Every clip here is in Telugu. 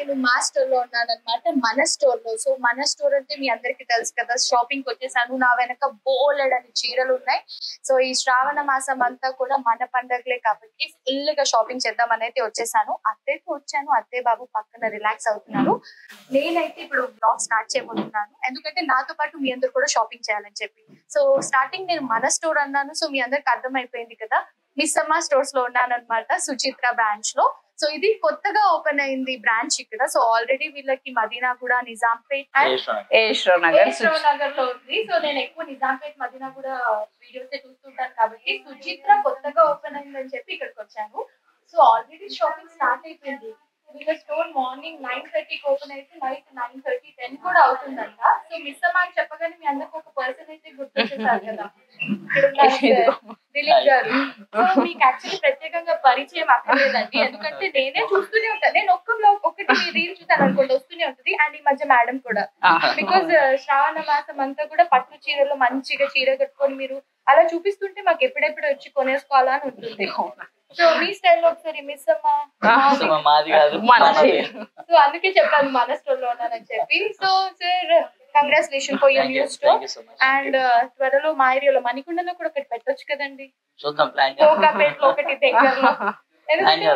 నేను మా స్టోర్ లో ఉన్నాను అనమాట, మన స్టోర్ లో. సో మన స్టోర్ అంటే మీ అందరికి తెలుసు కదా, షాపింగ్ వచ్చేసాను. నా వెనక బోలెడ్ అని చీరలు ఉన్నాయి. సో ఈ శ్రావణ మాసం అంతా కూడా మన పండగలే కాబట్టి ఫుల్ గా షాపింగ్ చేద్దామని అయితే వచ్చేసాను. అత్తయ్యతో వచ్చాను, అత్తయ్య బాబు పక్కన రిలాక్స్ అవుతున్నారు. నేనైతే ఇప్పుడు బ్లాగ్ స్టార్ట్ చేయబోతున్నాను, ఎందుకంటే నాతో పాటు మీ అందరు కూడా షాపింగ్ చేయాలని చెప్పి. సో స్టార్టింగ్ నేను మన స్టోర్ అన్నాను, సో మీ అందరికి అర్థమైపోయింది కదా, మిస్సమ్మ స్టోర్స్ లో ఉన్నాను అనమాట, సుచిత్ర బ్రాంచ్ లో. సో ఇది కొత్తగా ఓపెన్ అయింది బ్రాంచ్ ఇక్కడ. సో ఆల్రెడీ వీళ్ళకి మదీనా కూడా, నిజాంపేట్ నగర్ లో ఉంది. సో నేను ఎక్కువ నిజాంపేట్, మదీనా కూడా వీడియోస్ చూస్తుంటాను కాబట్టి సుచిత్ర కొత్తగా ఓపెన్ అయిందని చెప్పి ఇక్కడికి వచ్చాను. సో ఆల్రెడీ షాపింగ్ స్టార్ట్ అయిపోయింది. వీళ్ళ స్టోర్ మార్నింగ్ 9:30కి ఓపెన్ అయితే నైట్ 9:30, 10 కూడా అవుతుందంట. సో మిస్ అమ్మ అని చెప్పగానే మీ అందరికి ఒక పర్సన్ అయితే గుర్తొచ్చేసారు కదా, దిలీప్ గారు. సో మీకు యాక్చువల్లీ ప్రత్యేకంగా పరిచయం అక్కర్లేదండి, ఎందుకంటే నేనే చూస్తూనే ఉంటాను. నేను ఒక్క బ్లాగ్ ఒకటి రీల్ చూసాను అనుకోండి, వస్తూనే ఉంటుంది. అండ్ ఈ మధ్య మేడం కూడా, బికాస్ శ్రావణ మాసం అంతా కూడా పట్టు చీరలో మంచిగా చీర కట్టుకొని మీరు అలా చూపిస్తుంటే మాకు ఎప్పుడెప్పుడు వచ్చి కొనేసుకోవాలా అని ఉంటుంది. సో మీ స్టైల్ లో ఒకసారి మిస్ అమ్మ, సో అందుకే చెప్పాను మన స్టోర్ లో ఉన్నానని చెప్పి. So sir congratulation for your new store. And త్వరలో మా ఏరియాలో మణికొండలో కూడా ఒకటి పెట్టొచ్చు కదండి, కోకాపేట్ లో ఒకటి దగ్గరలో. ఎందుకంటే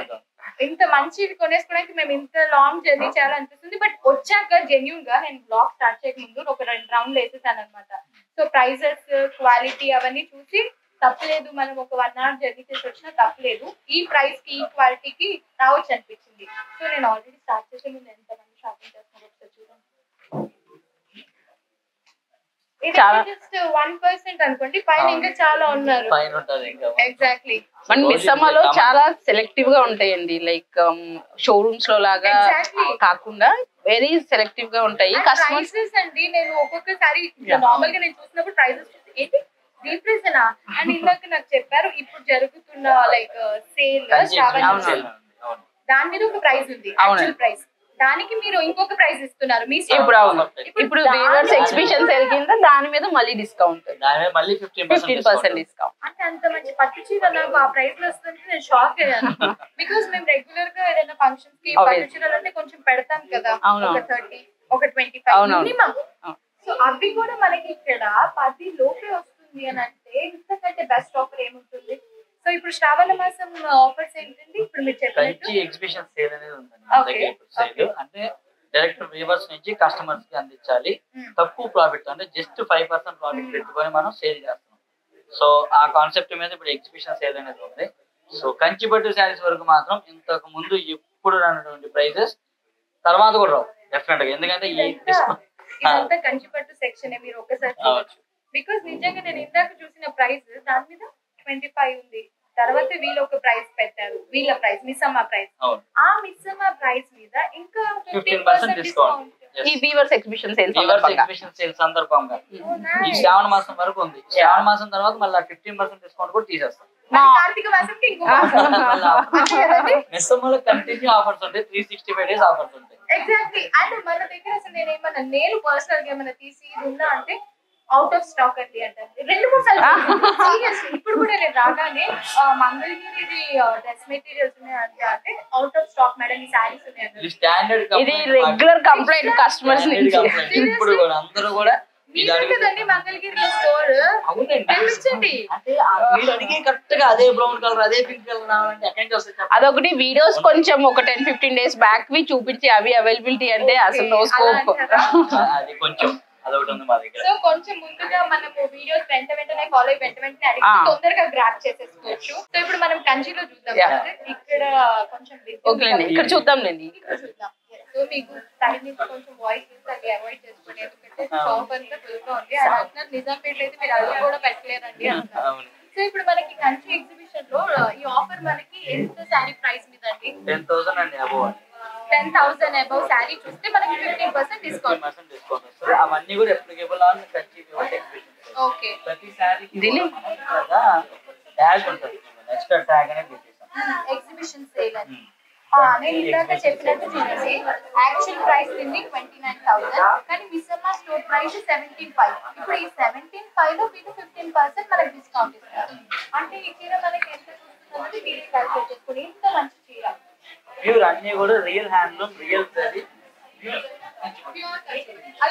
ఇంత మంచిది కొనేసుకోవడానికి మేము ఇంత లాంగ్ జర్నీ చేయాలనిపిస్తుంది. బట్ వచ్చాక జెన్యూన్ గా నేను బ్లాగ్ స్టార్ట్ చేయక ముందు ఒక 2 రౌండ్లు వేసేసాను అనమాట. సో ప్రైజెస్, క్వాలిటీ అవన్నీ చూసి తప్పలేదు, మనం ఒక 1 hour జర్నీ చేసి వచ్చినా తప్పలేదు, ఈ ప్రైస్ కి ఈ క్వాలిటీకి రావచ్చు అనిపించింది. సో నేను ఆల్రెడీ స్టార్ట్ చేసే ముందు ఎంతమంది షాపింగ్ చేస్తున్నారు ఒకసారి చూడండి. జస్ట్ 1% అనుకోండి, పైన ఇంకా చాలా ఉన్నారు. ఎగ్జాక్ట్లీ. మన మిస్సమ్మలో చాలా సెలెక్టివ్ గా ఉంటాయండి, లైక్ షోరూమ్స్ లో లాగా కాకుండా వెరీ సెలెక్టివ్ గా ఉంటాయి. ప్రైసెస్ అండి, నేను ఒక్కొక్కసారి నార్మల్ గా నేను చూసినప్పుడు ప్రైసెస్ ఏంటి డిఫరెన్సేనా అండ్ ఇందాక నాకు చెప్పారు ఇప్పుడు జరుగుతున్న లైక్ సేల్, దాని మీద ఒక ప్రైస్ ఉంది, యాక్చువల్ ప్రైస్. దానికి మీరు ఇంకొక ప్రైస్ ఇస్తున్నారు మీ ఇప్పుడు వీవర్స్ ఎగ్జిబిషన్ సేల్ కింద దాని మీద మళ్ళీ డిస్కౌంట్, 15% డిస్కౌంట్. అంటే అంత మంచి పట్టు చీర నాకు ఆ ప్రైస్ లో వస్తుంటే నేను షాక్ అయ్యాను. బికాస్ మేము రెగ్యులర్ గా ఏదైనా ఫంక్షన్స్ కి పట్టు చీరలు అంటే కొంచెం పెడతాం కదా, ఒక 30, ఒక 25 మినిమం. సో అవి కూడా మనకి ఇక్కడ 10 లోపే వస్తుంది అని అంటే ఇంతకంటే బెస్ట్ ఆఫర్ ఏముంటుంది. సో ఇప్పుడు శ్రావణ మాసం ఆఫర్స్ ఏంటండి ఇప్పుడు మీరు చెప్పినట్టు ఎగ్జిబిషన్ సేల్ అనేది ఉందండి. అంటే డైరెక్ట్ వీవర్స్ నుంచి కస్టమర్స్ కి అందించాలి, తక్కువ ప్రాఫిట్, అంటే జస్ట్ 5% ప్రాఫిట్ పెట్టుకొని మనం సేల్ చేస్తాం. సో ఆ కాన్సెప్ట్ మీద ఇప్పుడు ఎగ్జిబిషన్ సేల్ అనేది ఉంది. సో కంచిపట్టు శారీస్ వరకు మాత్రం ఇంతకు ముందు ఎప్పుడు రానటువంటి ప్రైజెస్ తర్వాత కూడా రావు డెఫినెట్ గా, ఎందుకంటే ఈ ఇదంతా కంచిపట్టు సెక్షన్ మీరు ఒకసారి చూడొచ్చు. బికాస్ నిజంగా నేను ఇందాక చూసిన ప్రైస్ దాని మీద 25 ఉంది, తర్వాత వీళ్ళు ఒక ప్రైస్ పెట్టారు, వీళ్ళ ప్రైస్ మిస్సమ్మ ప్రైస్, ఆ మిస్సమ్మ ప్రైస్ మీద ఇంకా 15% డిస్కౌంట్ ఈ వీవర్స్ ఎగ్జిబిషన్ సేల్ సందర్భంగా ఈ శ్రావణ మాసం వరకు ఉంది. శ్రావణ మాసం తర్వాత మళ్ళీ 15% డిస్కౌంట్ కూడా తీసేస్తాం. కార్తీక మాసంకి ఇంకో మిస్సమ్మలో కంటిన్యూ ఆఫర్స్ ఉంటాయి, 365 days ఆఫర్స్ ఉంటాయి. ఎగ్జాక్ట్లీ. అండ్ మన దగ్గర అసలు నేను ఏమన్నా నేను పర్సనల్ గా ఏమైనా తీసి ఉందా అంటే అవుట్ ఆఫ్ స్టాక్ అండి అంటారు 2-3 సార్లు. సీరియస్లీ ఇప్పుడు కూడా నేను రాగానే మంగళగిరి డ్రెస్ మెటీరియల్స్ ఉన్నాయంటే అంటే అవుట్ ఆఫ్ స్టాక్ మేడం, ఈ సారీస్ ఉన్నాయండి. ఇది రెగ్యులర్ కంప్లైంట్ కస్టమర్స్ నుంచి. ఇప్పుడు కూడా అందరూ కూడా కదండి మంగళగిరిలో స్టోర్ అనిపించండి. కరెక్ట్ గా అదే బ్రౌన్ కలర్, అదే పింక్ కలర్ రావాలంటే ఎక్కడికి వస్తాయి. అదొకటి వీడియోస్ కొంచెం ఒక 10-15 days బ్యాక్ వి చూపించి అవి అవైలబిలిటీ అంటే అసలు నో స్కోప్. అది కొంచెం అదొకటి ఉంది మా దగ్గర. సో కొంచెం ముందుగా మనము వీడియోస్ వెంటనే ఫాలో అయ్యి వెంటనే అడిగి తొందరగా గ్రాప్ చేసేసుకోవచ్చు. సో ఇప్పుడు మనం కంచిలో చూద్దాం. ఇక్కడ కొంచెం ఇక్కడ చూద్దాంలేండి. సో మీకు సైడ్ నుంచి కొంచెం వాయిస్ అది అవాయిడ్ చేసుకోండి, ఎందుకంటే షాప్ అంతా ఫుల్ గా ఉంది. అది అంటున్నారు నిజాంపేట అయితే మీరు అది కూడా పెట్టలేరండి అంటారు. సో ఇప్పుడు మనకి కంచి ఎగ్జిబిషన్ లో ఈ ఆఫర్ మనకి ఎంత సారీ ప్రైస్ మీద అండి? 10,000 అండి అబౌవ్. 10,000 అబౌవ్ సారీ చూస్తే మనకి 15% డిస్కౌంట్ వస్తుంది. అవన్నీ కూడా applicable on Kanchi exhibition. Okay. ప్రతి సారీకి కూడా ట్యాగ్ ఉంటుంది, ఎక్స్ట్రా ట్యాగ్ అనేది పెట్టేసాం. ఎగ్జిబిషన్ సేల్ అని నేను ఇందాక చెప్పినట్టు చూడండి, యాక్చువల్ ప్రైస్ ఉంది 29,000, కానీ మిస్సమ్మ స్టోర్ ప్రైస్ 17,500. ఇప్పుడు ఈ 17,500 లో మీకు 15% మనకి డిస్కౌంట్ ఇస్తారు. అంటే ఈ చీర మనకి ఎంత చూస్తుంది మీరు క్యాల్కులేట్ చేసుకుని, ఇంత మంచి చీర ప్యూర్ అన్ని కూడా real handloom, real sorry, pure. అది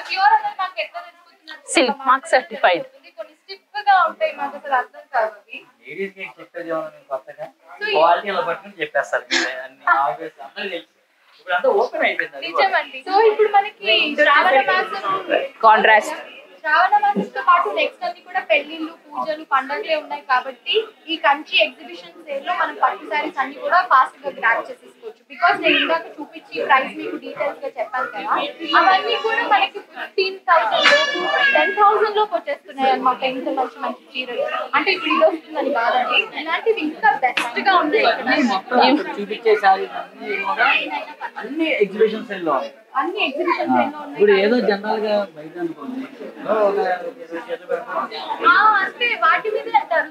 ప్యూర్ అనేది మనకి ఎట్లా తెలుసుకుంటున్నారు? Silk mark certified. కొన్ని స్టిఫ్ గా ఉంటాయి, మాకు అసలు అర్థం కాదు. లేడీస్ కి చెప్పేది ఏమన్నా కొత్తగా క్వాలిటీ అలా పట్టుకుని చెప్పేస్తారు అన్ని ఆబ్వియస్ అందరూ తెలుసు. ఇప్పుడు అంతా ఓపెన్ అయిపోయింది. నిజమండి. సో ఇప్పుడు మనకి శ్రావణ మాసం కాంట్రాస్ట్, శ్రావణ మాసంతో పాటు నెక్స్ట్ అన్ని కూడా పెళ్లిళ్ళు, పూజలు, పండుగలే ఉన్నాయి కాబట్టి ఈ కంచి ఎగ్జిబిషన్ సేల్ లో మనం పట్టు సారీస్ అన్ని కూడా ఫాస్ట్ గా గ్రాప్ చేసేసుకోవచ్చు. బికాస్ నేను ఇందాక చూపించి ప్రైస్ మీకు డీటెయిల్స్ గా చెప్పాను కదా, అవన్నీ కూడా మనకి 15,000 లోపు 10,000 లోపు వచ్చేస్తున్నాయి అన్నమాట. ఇంత మంచి మంచి చీరలు అంటే ఇప్పుడు ఇది వస్తుందని కాదండి, ఇలాంటివి ఇంకా బెస్ట్ గా ఉన్నాయి. చూపించే సారీస్ అన్ని ఎగ్జిబిషన్ సేల్ లో అన్ని ఎగ్జిబిషన్ సేల్ లో ఉన్నాయి. ఇప్పుడు ఏదో జనరల్ గా బయట అనుకోండి అంటే వాటి మీద అంటారు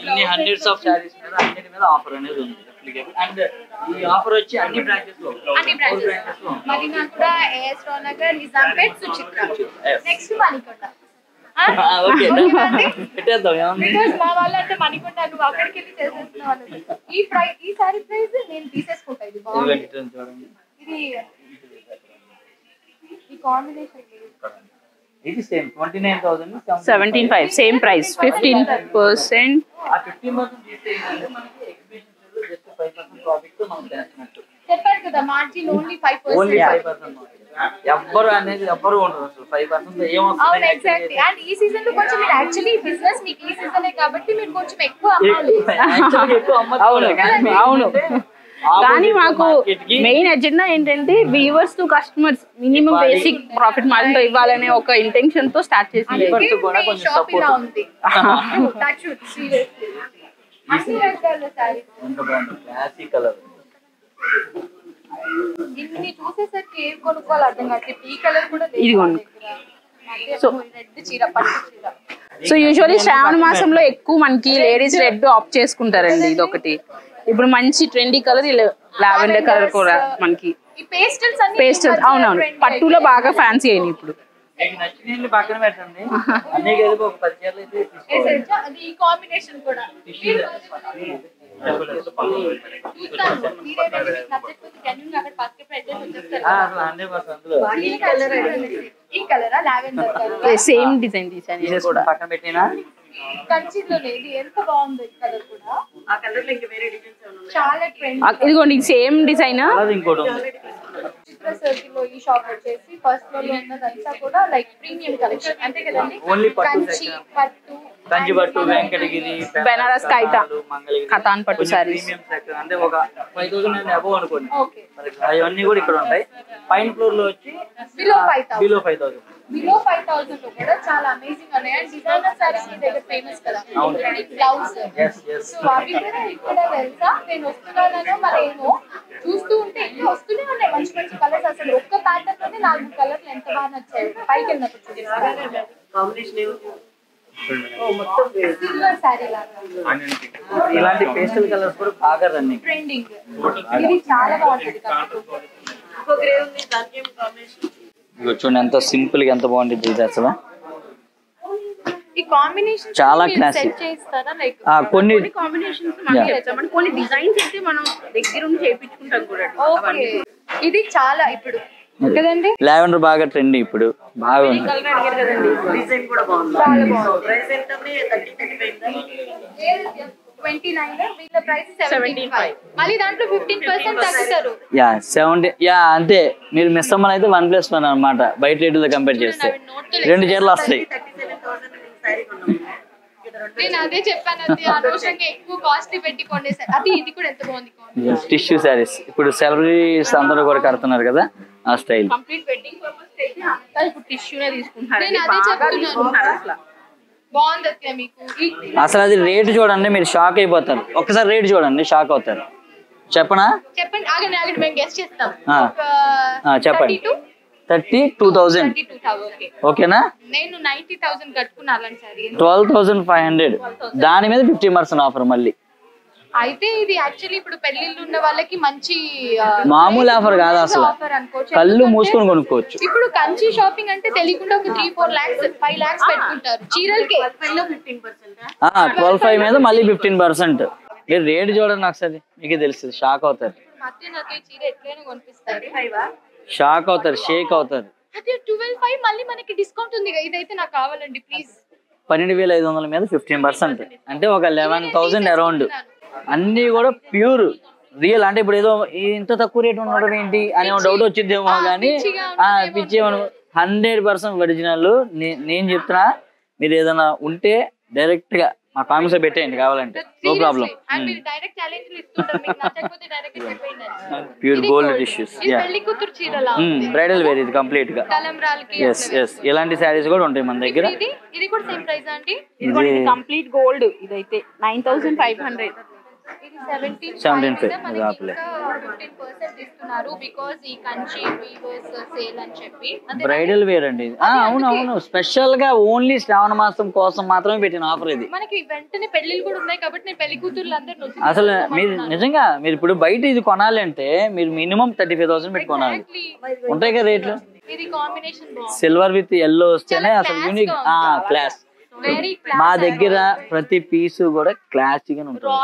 ఇన్ని హండ్రెడ్స్ ఆఫ్ సారీస్ మీద అన్నిటి మీద ఆఫర్ అనేది ఉంది అప్లికేబుల్. అండ్ ఈ ఆఫర్ వచ్చి అన్ని బ్రాంచెస్ లో, అన్ని బ్రాంచెస్ మదీనా కూడా, as Rao Nagar, Nizampet, Suchitra, next Manikonda. Okay పెట్టేద్దాం ఏమన్నా. బికాజ్ మా వాళ్ళంటే మణికొండ, నువ్వు అక్కడికి వెళ్ళి చేసేస్తున్నావు వాళ్ళు. ఈ సారీ ప్రైస్ నేను తీసేసుకుంటా. ఇది బాగుంది, చూడండి, ఇది ఈ కాంబినేషన్ ఇది సేమ్ 29,000 17,500 సేమ్ ప్రైస్, 15%. ఆ 15% తీసేయండి మనకి ఎగ్జిబిషన్ లో జస్ట్ 5% ప్రాఫిట్ తో మనం చేస్తున్నట్టు. చెప్పారు కదా, మార్జిన్ ఓన్లీ 5%. ఓన్లీ 5%. ఎవ్వరు అనేది ఎవ్వరు ఉండదు అసలు 5% ఏమొస్తుంది. అవును, ఎగ్జాక్ట్లీ. అండ్ ఈ సీజన్ లో కొంచెం మీరు యాక్చువల్లీ బిజినెస్ మీకు ఈ సీజనే కాబట్టి మీరు కొంచెం ఎక్కువ అమ్మాలి. ఎక్కువ అమ్మచ్చు. అవును, కానీ మాకు మెయిన్ ఎజెండా ఏంటంటే weavers to customers minimum basic profit margin తో ఇవ్వాలనే ఒక ఇంటెన్షన్ తో స్టార్ట్ చేసింది. కూడా కొంచెం సపోర్ట్ ఉంది. అన్ని రకాల సారీస్ ఎంత బాగుంది, క్లాసిక్ కలర్. ఇన్ని చూసేసరికి ఏం కొనుక్కోవాలి అర్థం కాదు. ఈ కలర్ కూడా ఇదిగోండి. సో రెడ్ చీర, పట్టు చీర. సో యూజువల్లీ శ్రావణ మాసంలో ఎక్కువ మనకి లేడీస్ రెడ్ ఆప్ట్ చేసుకుంటారండి. ఇది ఒకటి. ఇప్పుడు మంచి ట్రెండీ కలర్ లావెండర్ కలర్ కూడా మనకి ఈ పేస్టల్స్ అన్ని పేస్టల్. అవునవును, పట్టులో బాగా ఫ్యాన్సీ అయినాయి ఇప్పుడు. మీకు నచ్చిన పక్కన పెట్టండి, అన్ని కలిపి ఒక 10 చీరలు అయితే వేసేయచ్చా? అది ఈ కాంబినేషన్ కూడా ఈ కలరా లావెండర్ కలర్ సేమ్ డిజైన్ తీసాను కూడా పక్కన పెట్టినా. కంచిలోనే ఇది ఎంత బాగుంది. ఈ కలర్ కూడా ఆ కలర్ లో ఇంకా వేరే డిజైన్స్ చాలా ట్రెండ్. ఇదిగోండి సేమ్ డిజైన్. ఇంకోటి ఉంది చిత్ర సర్కిల్ లో ఈ షాప్ వచ్చేసి ఫస్ట్ ఫ్లోర్ లో ఉన్నదంతా కూడా లైక్ ప్రీమియం కలెక్షన్ అంతే కదండి. ఓన్లీ కంచి పట్టు, కంచి పట్టు, వెంకటగిరి, బెనారస్ కైతా, కతాన్ పట్టు సారీస్ ప్రీమియం సెక్టర్ అంటే ఒక 5,000 అబౌవ్ అనుకోండి. ఓకే, అవన్నీ కూడా ఇక్కడ ఉంటాయి. పైన ఫ్లోర్ లో వచ్చి బిలో 5,000. బిలో 5,000 బిలో 5,000 లో కూడా చాలా అమేజింగ్ ఉన్నాయి. అండ్ డిజైనర్ సారీస్ మీ దగ్గర ఫేమస్ కదా, బ్లౌజ్. సో అవి కూడా ఇక్కడ తెలుసా, నేను వస్తున్నానో మరేమో చూస్తూ ఉంటే ఇంకా వస్తూనే ఉన్నాయి మంచి మంచి కలర్స్. అసలు ఒక్క ప్యాటర్న్ లోనే 4 కలర్లు ఎంత బాగా నచ్చాయి. పైకి వెళ్ళినప్పుడు సిల్వర్ సారీ లాగా ఇలాంటి పేస్టల్ కలర్స్ కూడా బాగా రన్నింగ్ ట్రెండింగ్. ఇది చాలా బాగుంటుంది. చూడండి ఎంత సింపుల్ గా ఎంత బాగుంటుంది ఇది అసలు. ఈ కాంబినేషన్ చాలా క్లాసిక్. సెట్ చేస్తారా? లైక్ కొన్ని కాంబినేషన్స్ మనకి తెచ్చామంటే కొన్ని డిజైన్స్ అయితే మనం దగ్గర ఉండి చేయించుకుంటాం కూడా. ఓకే, ఇది చాలా ఇప్పుడు కదండి. లావెండర్ బాగా ట్రెండ్ ఇప్పుడు బాగా ఉంది. కలర్ అడిగారు కదండి, డిజైన్ కూడా బాగుంది. చాలా బాగుంది. ప్రైస్ ఎంత? 29. వీళ్ళ ప్రైస్ 75. మళ్ళీ దాంట్లో 15% తగ్గుతారు. 70. అంతే. మీరు మిస్ అమ్మని అయితే 1+1 అన్నమాట. బయట రేటుతో కంపేర్ చేస్తే 2 చీరలు వస్తాయి. నేను అదే చెప్పాను, అది అనవసరంగా ఎక్కువ కాస్ట్లీ పెట్టి కొనేసారు. అది ఇది కూడా ఎంత బాగుంది. టిష్యూ సారీస్ ఇప్పుడు సెలబ్రిటీస్ అందరూ కూడా కడుతున్నారు కదా, ఆ స్టైల్. కంప్లీట్ వెడ్డింగ్ పర్పస్ అయితే అంతా ఇప్పుడు టిష్యూనే తీసుకుంటున్నారు. నేను అదే చెప్తున్నాను. అసలు బాగుంది అత్తయ్య మీకు. అసలు అది రేట్ చూడండి, మీరు షాక్ అయిపోతారు. ఒక్కసారి రేట్ చూడండి, షాక్ అవుతారు. చెప్పనా? చెప్పండి. ఆగండి ఆగండి, మేము గెస్ చేస్తాం. చెప్పండి. 32,000. ఓకేనా? నేను 90,000 కట్టుకున్నాను సార్. 12,500. దాని మీద 50% ఆఫర్ మళ్ళీ. అయితే ఇది యాక్చువల్లీ ఇప్పుడు పెళ్లిళ్ళు ఉన్న వాళ్ళకి మంచి మామూలు ఆఫర్ కాదు అసలు, కళ్ళు మూసుకొని కొనుక్కోవచ్చు. ఇప్పుడు కంచి షాపింగ్ అంటే తెలియకుండా ఒక 3-4 lakhs 5 lakhs పెట్టుకుంటారు చీరలకి. 12,500 మీద మళ్ళీ 15%. మీరు రేట్ చూడండి ఒకసారి, మీకు తెలుస్తుంది, షాక్ అవుతారు. చీర ఎట్లైనా కొనిపిస్తారు, షాక్ అవుతారు, షేక్ అవుతారు. అదే 12,500 మళ్ళీ మనకి డిస్కౌంట్ ఉంది. ఇదైతే నాకు కావాలండి ప్లీజ్. 12,500 మీద 15%, అంటే ఒక 11,000 అరౌండ్. అన్ని కూడా ప్యూర్ రియల్. అంటే ఇప్పుడు ఏదో ఇంత తక్కువ రేట్ ఉండడం ఏంటి అనే డౌట్ వచ్చిందేమో కానీ పిచ్చి 100% ఒరిజినల్. నేను చెప్తున్నా, మీరు ఏదైనా ఉంటే డైరెక్ట్ గా మా కామెంట్స్ లో పెట్టేయండి కావాలంటే, no problem. Pure gold tissues, bridal wear ఇది కంప్లీట్ గా. ఇలాంటి శారీస్ కూడా ఉంటాయి మన దగ్గర. ఇది కూడా సేమ్ ప్రైస్ అండి. ఇది కంప్లీట్ గోల్డ్. ఇదైతే 9,500. ఇది 17,500 ఇస్తున్నారు బికాజ్ ఈ కంచి వీవర్స్ సేల్ అని చెప్పి. బ్రైడల్ వేర్ అండి. అవును అవును, స్పెషల్ గా ఓన్లీ శ్రావణ మాసం కోసం మాత్రమే పెట్టిన ఆఫర్ ఇది. మనకి వెంటనే పెళ్లిళ్ళు కూడా ఉన్నాయి కాబట్టి నేను పెళ్లి కూతుర్లు అందరూ అసలు మీరు నిజంగా మీరు ఇప్పుడు బయట ఇది కొనాలి అంటే మీరు మినిమం 35,000 పెట్టి కొనాలి. ఉంటాయి కదా రేట్లు. ఇది కాంబినేషన్ సిల్వర్ విత్ ఎల్లో వస్తేనే అసలు యూనిక్ క్లాస్. మా దగ్గర ప్రతి పీసు కూడా క్లాసిక్ గా ఉంటుంది.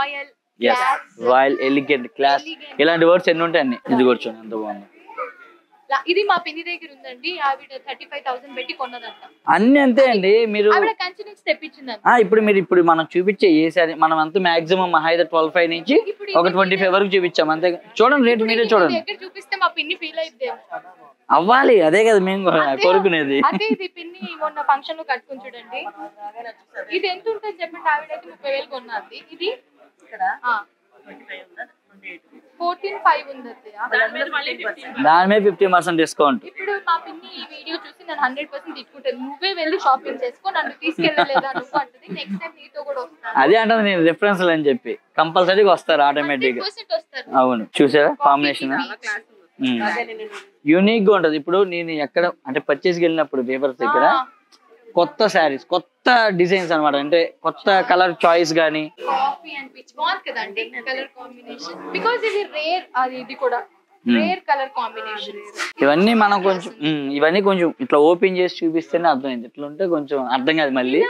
రాయల్, ఎలిగెంట్, క్లాస్, ఇలాంటి వర్డ్స్ ఎన్ని ఉంటాయి అన్ని. ఇది కూడా చూడండి ఎంత బాగుంది. ఇది మా పిన్ని దగ్గర ఉందండి. ఆవిడ 35,000 పెట్టి కొన్నదంట. అన్ని అంతే అండి. మీరు కంచి నుంచి తెప్పించిందంట. ఇప్పుడు మనం చూపించే ఏ సారీ మనం అంతా మాక్సిమం 12,500 నుంచి ఒక 25 వరకు చూపించాం అంతే. చూడండి రేట్ మీరే చూడండి. చూపిస్తే మా పిన్ని ఫీల్ అయితే అవ్వాలి, అదే కదా మేము కోరుకునేది. అదే ఇది పిన్ని మొన్న ఫంక్షన్ లో కట్టుకుని చూడండి. ఇది ఎంత ఉంటుంది చెప్పండి. ఆవిడైతే 30,000 కొన్నది. ఇది 14,500 ఉంది. దాని మీద 50% డిస్కౌంట్. ఇప్పుడు మా పిన్ని ఈ వీడియో చూసి నన్ను 100% తిట్టుకుంటుంది. నువ్వే వెళ్ళి షాపింగ్ చేసుకో, నన్ను తీసుకెళ్ళలేదా నువ్వు అంటది. నెక్స్ట్ టైం నీతో కూడా వస్తాను. అదే అంటాను నేను, రిఫరెన్స్ అని చెప్పి కంపల్సరీగా వస్తారు ఆటోమేటిక్ గా. అవును, చూసారా కాంబినేషన్ యూనిక్ గా ఉంటది. ఇప్పుడు నేను ఎక్కడ అంటే పర్చేస్కి వెళ్ళినప్పుడు వేవర్స్ దగ్గర కొత్త శారీస్, కొత్త డిజైన్స్ అన్నమాట. అంటే కొత్త కలర్ చాయిస్ గానీ కాఫీ అండ్ పిచ్ బాగుంది కదండి కలర్ కాంబినేషన్. బికాజ్ ఇది రేర్, ఇది కూడా రేర్ కలర్ కాంబినేషన్. ఇవన్నీ మనం కొంచెం ఇవన్నీ కొంచెం ఇట్లా ఓపెన్ చేసి చూపిస్తేనే అర్థమైంది. ఇట్లా ఉంటే కొంచెం అర్థం కాదు, మళ్ళీ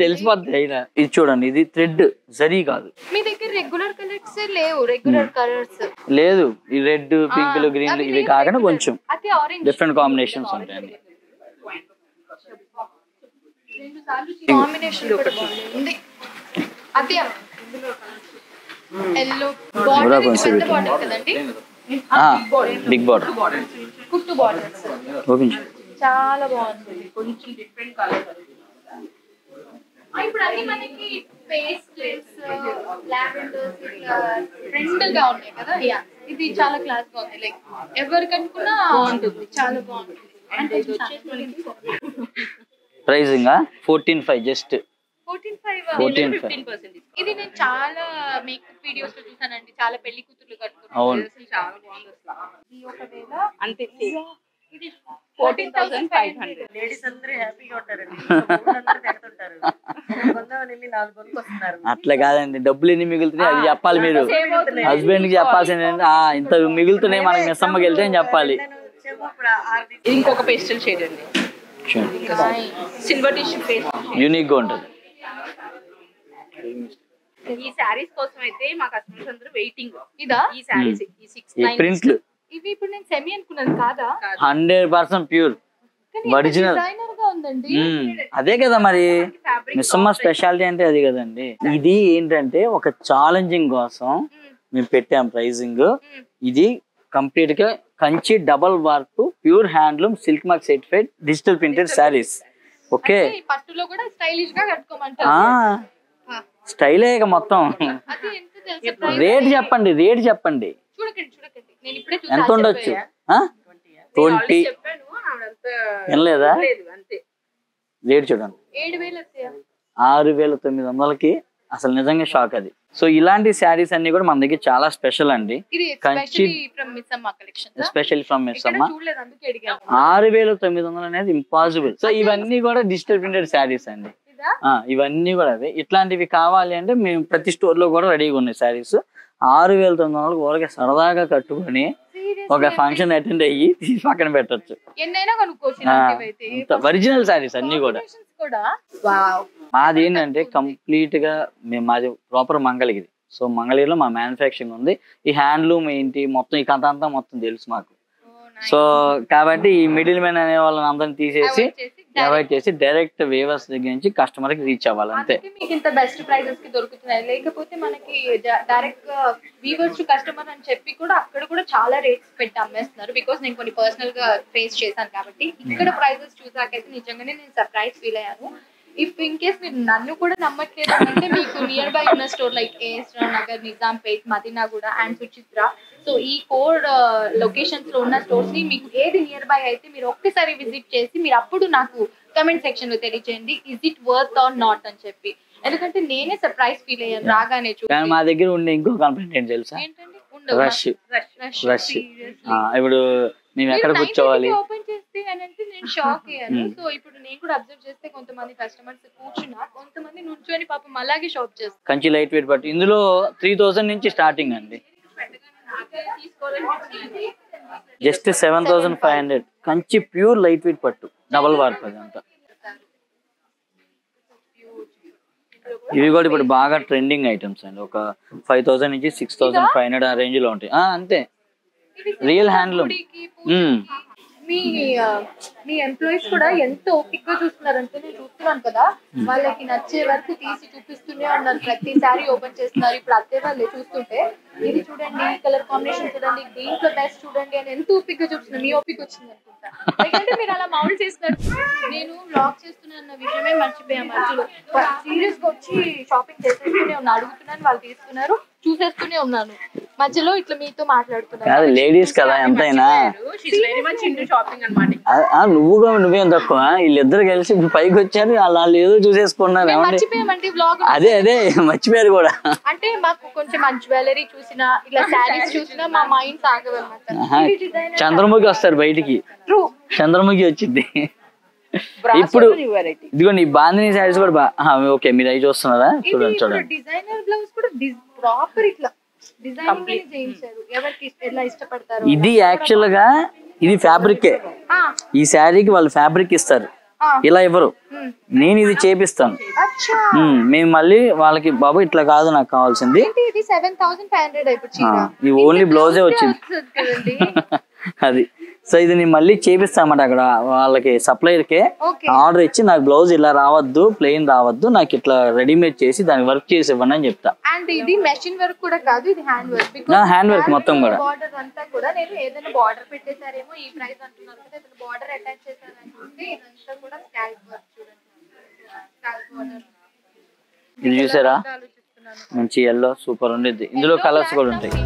తెలిసిపోద్ది. అయినా ఇది చూడండి, ఇది థ్రెడ్ జరీ కాదు. మీ దగ్గర రెగ్యులర్ కలర్స్ లేవు? రెగ్యులర్ కలర్స్ లేదు. ఈ రెడ్, పింక్, గ్రీన్ ఇవి కాకుండా కొంచెం డిఫరెంట్ కాంబినేషన్స్ ఉంటాయండి. కాంబినేషన్ కూడా బాగుంది. అదే ఎల్లో బార్డర్, పెద్ద బార్డర్ కదండి. బిగ్ బార్డర్, కుట్టు బార్డర్స్ చాలా బాగుంది. కొంచెం డిఫరెంట్ కలర్. ఇప్పుడు అన్ని మనకి పేస్టల్స్, లావెండర్స్ ట్రెండ్ గా ఉన్నాయి కదా. ఇది చాలా క్లాస్ గా ఉంది. లైక్ ఎవరికి అనుకున్నా బాగుంటుంది, చాలా బాగుంటుంది. అంటే ప్రైసింగ్ 14,500 జస్ట్ 14,500. ఇది నేను చాలా మేకప్ వీడియోస్ లో చూసానండి. చాలా పెళ్లి కూతుర్లు కట్టుకుంటారు, చాలా బాగుంది. ఇది ఒకవేళ అంతే ఇది 14,500. లేడీస్ అందరూ హ్యాపీగా ఉంటారండి. అట్లా కాదండి, డబ్బులు ఎన్ని మిగులుతున్నాయి అది చెప్పాలి. మీరు హస్బెండ్ కి చెప్పాల్సింది ఇంత మిగులుతున్నాయి మనకి మిస్సమ్మకి వెళ్తే అని చెప్పాలి. ఇంకొక పేస్టల్ షేడ్ అండి, సిల్వర్ టిష్యూ పేస్టల్ యూనిక్ గా ఉంటుంది. ఈ సారీస్ కోసం అయితే మా కస్టమర్స్ అందరూ వెయిటింగ్. ఇదా ఈ సారీస్, ఈ 6 ప్రింట్లు ఇవి ఇప్పుడు నేను సెమీ అనుకున్నాను కాదా? 100% ప్యూర్ ఒరిజినల్. అదే కదా మరి మిస్సమ్మ స్పెషాలిటీ అంటే అది కదండి. ఇది ఏంటంటే ఒక ఛాలెంజింగ్ కోసం మేము పెట్టాం ప్రైజింగ్. ఇది కంప్లీట్ గా Kanchi double work pure handloom silk mark certified digital printed saris. Okay, పట్టులో కూడా స్టైలిష్ గా కట్టుకోమంటారు. స్టైలే మొత్తం. రేట్ చెప్పండి, రేట్ చెప్పండి. ఎంత ఉండొచ్చు? 20 వినలేదా? రేట్ చూడండి 6,900కి అసలు నిజంగా షాక్ అది. సో ఇలాంటి శారీస్ అన్ని కూడా మన దగ్గర చాలా స్పెషల్ అండి. Especially from Missamma. 6,900 అనేది ఇంపాసిబుల్. సో ఇవన్నీ కూడా డిజిటల్ ప్రింటెడ్ శారీస్ అండి. ఇవన్నీ కూడా అదే. ఇట్లాంటివి కావాలి అంటే మేము ప్రతి స్టోర్ లో కూడా రెడీగా ఉన్నాయి శారీస్. 6,900 ఊరికే సరదాగా కట్టుకొని ఒక ఫంక్షన్ అటెండ్ అయ్యి తీసి పక్కన పెట్టచ్చు. ఒరిజినల్ శారీస్ అన్ని కూడా. మాది ఏంటంటే కంప్లీట్ గా మాది ప్రాపర్ మంగళగిరి. సో మంగళగిరిలో మా మ్యానుఫ్యాక్చరింగ్ ఉంది. ఈ హ్యాండ్లూమ్ ఏంటి మొత్తం ఈ కథ అంతా మొత్తం తెలుసు మాకు. సో కాబట్టి ఈ మిడిల్ మ్యాన్ అనే వాళ్ళని అందరిని తీసేసి అవాయిడ్ చేసి డైరెక్ట్ వేవర్స్ దగ్గర నుంచి కస్టమర్ కి రీచ్ అవ్వాలి అంతే. మీకు ఇంత బెస్ట్ ప్రైజెస్ కి దొరుకుతున్నాయి. లేకపోతే మనకి డైరెక్ట్ వీవర్స్ టు కస్టమర్ అని చెప్పి కూడా అక్కడ కూడా చాలా రేట్స్ పెట్టి అమ్మేస్తున్నారు. బికాస్ నేను కొన్ని పర్సనల్ గా ఫేస్ చేశాను కాబట్టి ఇక్కడ ప్రైజెస్ చూసాకైతే నిజంగానే నేను సర్ప్రైజ్ ఫీల్ అయ్యాను. ఇఫ్ ఇన్ కేస్ మీరు నన్ను కూడా నమ్మట్లేదు అంటే మీకు నియర్ బై ఉన్న store like AS Rao Nagar, Nizampet, Madinaguda and Suchitra, so ఈ 4 లొకేషన్స్ లో ఉన్న స్టోర్స్ ని మీకు ఏది నియర్ బై అయితే మీరు ఒక్కసారి విజిట్ చేసి మీరు అప్పుడు నాకు కమెంట్ సెక్షన్ లో తెలియజేయండి is it worth or not అని చెప్పి. ఎందుకంటే నేనే సర్ప్రైజ్ ఫీల్ అయ్యాను రాగానే. మా దగ్గర ఉండే ఇంకో కంప్లైంట్ ఏంటి తెలుసా? రష్. ఇప్పుడు మేము ఎక్కడ కూర్చోవాలి ఓపెన్ చేస్తే అని అంటే నేను షాక్ అయ్యాను. సో ఇప్పుడు నేను కూడా అబ్జర్వ్ చేస్తే కొంతమంది కస్టమర్స్ కూర్చున్నారు, కొంతమంది నుంచొని పాపం అలాగే షాప్ చేస్తారు. కంచి లైట్ వెయిట్ పట్టు ఇందులో 3,000 నుంచి స్టార్టింగ్ అండి. Just 7,500 Kanchi pure light weight పట్టు డబల్ వార్ప్ అదంతా. ఇవి కూడా ఇప్పుడు బాగా ట్రెండింగ్ ఐటమ్స్ అండి. ఒక 5,000 నుంచి 6,500 ఆ రేంజ్ లో ఉంటాయి అంతే. Real handloom. మీ ఎంప్లాయీస్ కూడా ఎంత ఓపిక్ గా చూస్తున్నారంటే నేను చూస్తున్నాను కదా, వాళ్ళకి నచ్చే వరకు తీసి చూపిస్తూనే ఉన్నారు. ప్రతిసారి ఓపెన్ చేస్తున్నారు. ఇప్పుడు అదే వాళ్ళే చూస్తుంటే ఇది చూడండి, ఈ కలర్ కాంబినేషన్ చూడండి, దీంట్లో బెస్ట్ చూడండి అని ఎంత ఓపిక్ గా చూస్తున్నారు. మీ ఓపిక వచ్చింది అనుకుంటా. ఎందుకంటే మీరు అలా మౌల్డ్ చేస్తున్నారు. నేను బ్లాగ్ చేస్తున్న విషయమే మర్చిపోయా మధ్యలో. సీరియస్ గా వచ్చి షాపింగ్ చేసేస్తూనే ఉన్నా, అడుగుతున్నాను, వాళ్ళు తీసుకున్నారు, చూసేస్తూనే ఉన్నాను. మధ్యలో ఇట్లా మీతో మాట్లాడుతున్నాను. లేడీస్ కదా ఎంతైనా. నువ్వేం తక్కువ, వీళ్ళిద్దరు కలిసి పైకి వచ్చారు, వాళ్ళు ఏదో చూసేసుకున్నారు. అదే మర్చిపోయారు కూడా. అంటే మాకు కొంచెం మంచి జ్యువెలరీ చూసినా, ఇట్లా శారీస్ చూసినా మా మైండ్ సాగవన్నమాట. చంద్రముఖి వస్తారు బయటికి, చంద్రముఖి వచ్చింది. ఇప్పుడు ఇదిగోండి ఈ బాందిని శారీస్ కూడా ఓకే మీరు అవి చూస్తున్నారా? చూడండి చూడండి. డిజైనర్ బ్లౌజ్ కూడా ప్రాపర్ ఇట్లా డిజైనింగ్ చేయించారు. ఎవరికి ఎలా ఇష్టపడతారు. ఇది యాక్చువల్ గా ఇది ఫ్యాబ్రికే. ఈ శారీకి వాళ్ళు ఫ్యాబ్రిక్ ఇస్తారు, ఇలా ఇవ్వరు. నేను ఇది చేపిస్తాను. మేము మళ్ళీ వాళ్ళకి బాబు ఇట్లా కాదు నాకు కావాల్సింది. ఇది ఓన్లీ బ్లౌజే వచ్చింది అది. సో ఇది నేను మళ్ళీ చేపిస్తామట అక్కడ వాళ్ళకి సప్లైర్ కే ఆర్డర్ ఇచ్చి నాకు బ్లౌజ్ ఇలా రావద్దు, ప్లెయిన్ రావద్దు, నాకు ఇట్లా రెడీమేడ్ చేసి దాన్ని వర్క్ చేసి ఇవ్వండి అని చెప్తా. అండ్ ఇది మెషిన్ వర్క్ కూడా కాదు, ఇది హ్యాండ్ వర్క్. హ్యాండ్ వర్క్ మొత్తం కూడా. బార్డర్ అంతా కూడా నేను ఏదైనా బార్డర్ పెట్టేసారేమో ఈ ప్రైస్ అంటున్నారు కదా, ఏదైనా బార్డర్ అటాచ్ చేశారని చూస్తే ఇదంతా కూడా స్కాల్ప్ వర్క్. చూడండి స్కాల్ప్ బార్డర్. ఇది చూసారా మంచి ఎల్లో సూపర్ ఉండేది. ఇందులో కలర్స్ కూడా ఉంటాయి.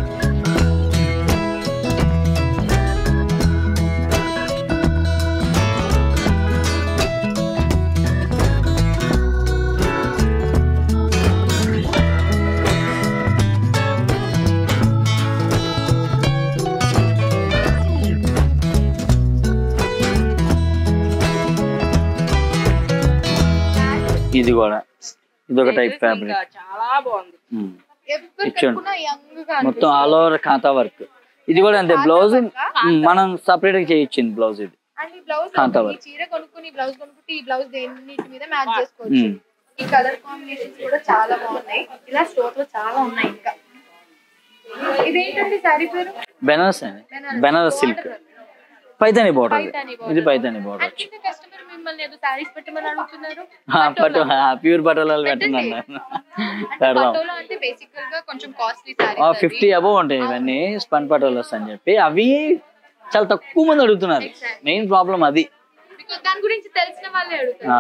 ఇది కూడా ఇదొక టైప్ ఫ్యాబ్రిక్, చాలా బాగుంది. మొత్తం ఆల్ ఓవర్ కాంతా వర్క్. ఇది కూడా అంతే. బ్లౌజ్ మనం సపరేట్ గా చేయించింది బ్లౌజ్. ఇది కాంతా వర్క్. చీర కొనుక్కుని బ్లౌజ్ కొనుక్కుంటే ఈ బ్లౌజ్ దేనిటి మీద మ్యాచ్ చేసుకోవచ్చు. ఈ కలర్ కాంబినేషన్స్ కూడా చాలా బాగున్నాయి. ఇలా స్టోర్ లో చాలా ఉన్నాయి. ఇంకా ఇదేంటండి సారీ పేరు? బెనారస్ అండి, బెనారస్ సిల్క్ పైతాని బోర్డర్. ఇది పైతాని బోర్డర్. ప్యూర్ పటోలాలు పెట్టండి. 50 అబౌవ్ ఉంటాయి ఇవన్నీ స్పన్ పటోలాస్ అని చెప్పి. అవి చాలా తక్కువ మంది అడుగుతున్నారు. మెయిన్ ప్రాబ్లం అది. దాని గురించి తెలిసిన వాళ్ళే అడుగుతారు.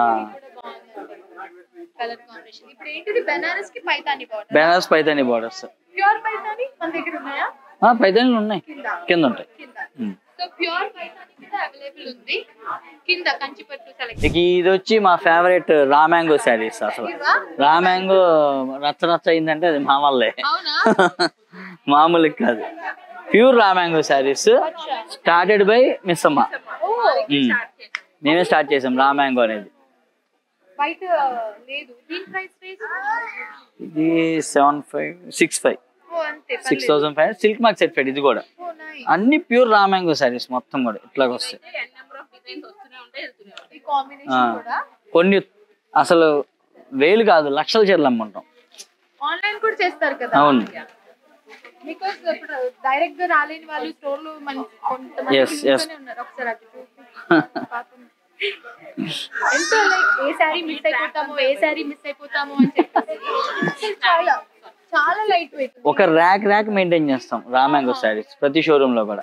బెనారస్ పైతాని బోర్డర్స్. ప్యూర్ పైతాని మన దగ్గర ఉన్నాయా? పైతానీలు ఉన్నాయి, కింద ఉంటాయి. సో ప్యూర్ పైతాని కూడా అవైలబుల్ ఉంది. కింద కంచిపట్టు సెలెక్ట్. ఇది వచ్చి మా ఫేవరెట్ రా మ్యాంగో శారీస్. అసలు రా మ్యాంగో రచ్చ అయిందంటే అది మా వల్లే, మామూలు కాదు. Pure raw mango saris started bye miss అమ్మ. మేమే స్టార్ట్ చేసాం రా మ్యాంగో అనేది. వైట్ లేదు. దీని ప్రైస్ ఇది 7565 6,500 సిల్క్ మార్క్ సెట్ ఇది కూడా. అన్ని ప్యూర్ రా మ్యాంగో శారీస్ మొత్తం కూడా ఇట్లాగ వస్తాయి. కొన్ని అసలు వేలు కాదు లక్షల చీరలు అమ్ముంటాం. ఆన్లైన్ కూడా చేస్తారు కదా. అవును. బికాజ్ ఇప్పుడు డైరెక్ట్ గా రాలేని వాళ్ళు స్టోర్ లో కొంతమంది ఉన్నారు. ఒకసారి అటు ఎంతో లైక్ ఏ శారీ మిస్ అయిపోతామో అని చెప్పేసి చాలా లైట్ వెయిట్. ఒక ర్యాక్ మెయింటైన్ చేస్తాం రా మ్యాంగో శారీస్ ప్రతి షోరూమ్ లో కూడా.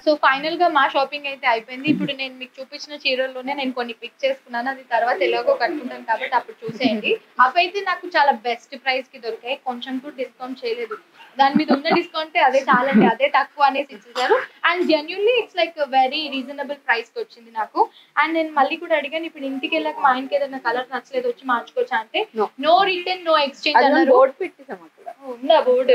సో ఫైనల్ గా మా షాపింగ్ అయితే అయిపోయింది. ఇప్పుడు నేను మీకు చూపించిన చీరల్లోనే నేను కొన్ని పిక్ చేసుకున్నాను. అది తర్వాత ఎలాగో కట్టుకుంటాను కాబట్టి అప్పుడు చూసేయండి. అవైతే నాకు చాలా బెస్ట్ ప్రైస్ కి దొరికాయి. కొంచెం కూడా డిస్కౌంట్ చేయలేదు. దాని మీద ఉన్న డిస్కౌంట్ అదే చాలండి, అదే తక్కువ అనేసి ఇచ్చేసారు. And genuinely it's like very reasonable price కి వచ్చింది నాకు. అండ్ నేను మళ్ళీ కూడా అడిగాను, ఇప్పుడు ఇంటికి వెళ్ళాక మా ఆయనకి ఏదైనా కలర్ నచ్చలేదు వచ్చి మార్చుకోవచ్చా అంటే నో రిటర్న్ నో ఎక్స్చేంజ్ అన్నారు. బోర్డు పెట్టేసాం అక్కడ. ఉందా బోర్డు?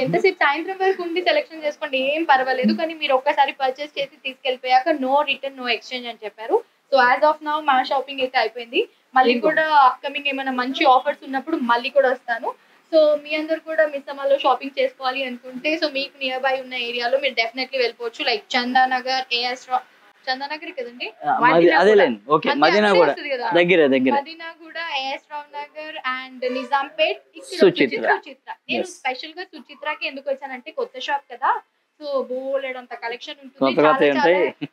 ఎంతసేపు సాయంత్రం వరకు ఉండి సెలెక్షన్ చేసుకోండి, ఏం పర్వాలేదు. కానీ మీరు ఒక్కసారి పర్చేస్ చేసి తీసుకెళ్ళిపోయాక నో రిటర్న్ నో ఎక్స్చేంజ్ అని చెప్పారు. సో యాజ్ ఆఫ్ నౌ మా షాపింగ్ అయితే అయిపోయింది. మళ్ళీ కూడా అప్కమింగ్ ఏమైనా మంచి ఆఫర్స్ ఉన్నప్పుడు మళ్ళీ కూడా వస్తాను. సో మీ అందరు కూడా మిస్ అమ్మలో షాపింగ్ చేసుకోవాలి అనుకుంటే సో మీకు నియర్ బై ఉన్న ఏరియాలో మీరు డెఫినెట్లీ వెళ్ళిపోవచ్చు. లైక్ చందానగర్, ఏఎస్ చందానగర్ కదండి, మదీనా కూడా, ఏఎస్ రావ్ నగర్ అండ్ నిజాంపేట్, సుచిత్ర. నేను స్పెషల్ గా సుచిత్రకి ఎందుకు వచ్చానంటే కొత్త షాప్ కదా, సో బోలెడంత కలెక్షన్ ఉంటుంది,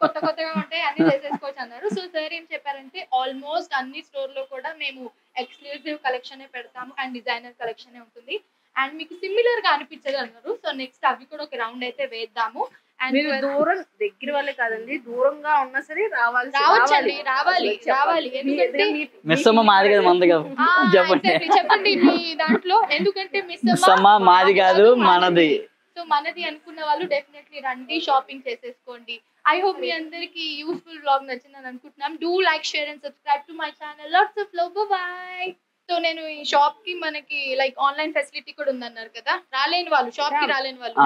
కొత్తగా ఉంటాయి, అన్ని చేసేసుకోవచ్చు అన్నారు. సో సార్ ఏం చెప్పారంటే ఆల్మోస్ట్ అన్ని స్టోర్ లో కూడా మేము ఎక్స్క్లూజివ్ కలెక్షన్ పెడతాము అండ్ డిజైనర్ కలెక్షన్ ఉంటుంది అండ్ మీకు సిమిలర్ గా అనిపించదు అన్నారు. సో నెక్స్ట్ అవి కూడా ఒక రౌండ్ అయితే వేద్దాము. అండ్ దూరం దగ్గర వాళ్ళే కాదండి, దూరంగా ఉన్నా సరే రావాలి. చెప్పండి మీ దాంట్లో, ఎందుకంటే మిస్ అమ్మ మాది కాదు మనది. సో మనది అనుకున్న వాళ్ళు డెఫినెట్లీ రండి, షాపింగ్ చేసేసుకోండి. ఐ హోప్ మీ అందరికి యూస్ఫుల్ వ్లాగ్ నచ్చిందని అనుకుంటున్నాం. Do like, share and subscribe to my channel. Lots of love, by. So నేను ఈ షాప్ కి మనకి లైక్ ఆన్లైన్ ఫెసిలిటీ కూడా ఉందన్నారు కదా, రాలేని వాళ్ళు షాప్ కి రాలేని వాళ్ళు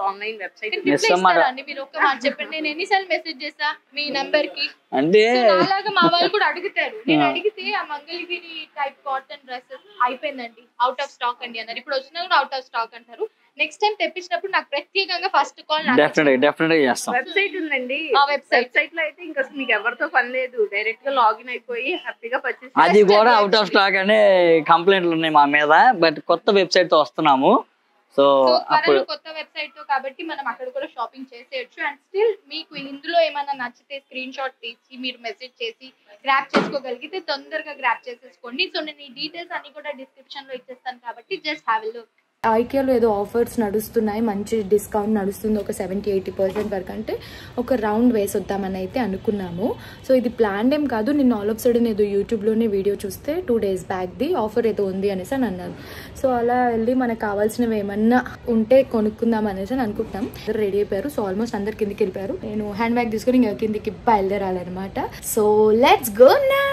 ఆన్లైన్ వెబ్సైట్ అండి. మీరు ఒక్క మాట చెప్పండి, నేను ఎన్నిసార్లు మెసేజ్ చేసా మీ నంబర్ కి. అలాగా మా వాళ్ళు కూడా అడుగుతారు. నేను అడిగితే ఆ మంగళగిరి టైప్ కాటన్ డ్రెస్సెస్ అయిపోయిందండి, అవుట్ ఆఫ్ స్టాక్ అండి అన్నారు. ఇప్పుడు వచ్చినా కూడా అవుట్ ఆఫ్ స్టాక్ అంటారు. నెక్స్ట్ టైం తెప్పించినప్పుడు నాకు ప్రత్యేకంగా ఫస్ట్ కాల్. వెబ్సైట్ ఉందండి, ఆ వెబ్సైట్ లో అయితే ఇంకా మీకు ఎవరితో పని లేదు, డైరెక్ట్ గా లాగిన్ అయిపోయి హ్యాపీగా పర్చేస్. అది కూడా అవుట్ ఆఫ్ స్టాక్ అనే కంప్లైంట్లు ఉన్నాయి మా మీద, బట్ కొత్త వెబ్సైట్ తో వస్తున్నాము. సో అప్పుడు కొత్త వెబ్సైట్ తో కాబట్టి మనం అక్కడ కూడా షాపింగ్ చేసేయచ్చు. అండ్ స్టిల్ మీకు ఇందులో ఏమైనా నచ్చితే స్క్రీన్ షాట్ తీసి మీరు మెసేజ్ చేసి గ్రాప్ చేసుకోగలిగితే తొందరగా గ్రాప్ చేసేసుకోండి. సో నేను ఈ డీటెయిల్స్ అన్ని కూడా డిస్క్రిప్షన్ లో ఇచ్చేస్తాను కాబట్టి జస్ట్ హ్యావ్ ఎ లుక్. ఐకియాలో ఏదో ఆఫర్స్ నడుస్తున్నాయి, మంచి డిస్కౌంట్ నడుస్తుంది, ఒక 70-80% వరకు. అంటే ఒక రౌండ్ వేసొద్దామని అయితే అనుకున్నాము. సో ఇది ప్లాన్ ఏం కాదు, నేను ఆల్ ఆఫ్ సడన్ ఏదో యూట్యూబ్లోనే వీడియో చూస్తే 2 days బ్యాక్ది ఆఫర్ ఏదో ఉంది అనేసి అని అన్నారు. సో అలా వెళ్ళి మనకు కావాల్సినవి ఏమన్నా ఉంటే కొనుక్కుందాం అనేసి అని అనుకుంటున్నాం. రెడీ అయిపోయారు. సో ఆల్మోస్ట్ అందరు కిందికి వెళ్ళిపోయారు. నేను హ్యాండ్ బ్యాగ్ తీసుకొని ఇంకా కిందికి బయలుదేరాలన్నమాట. So let's go now.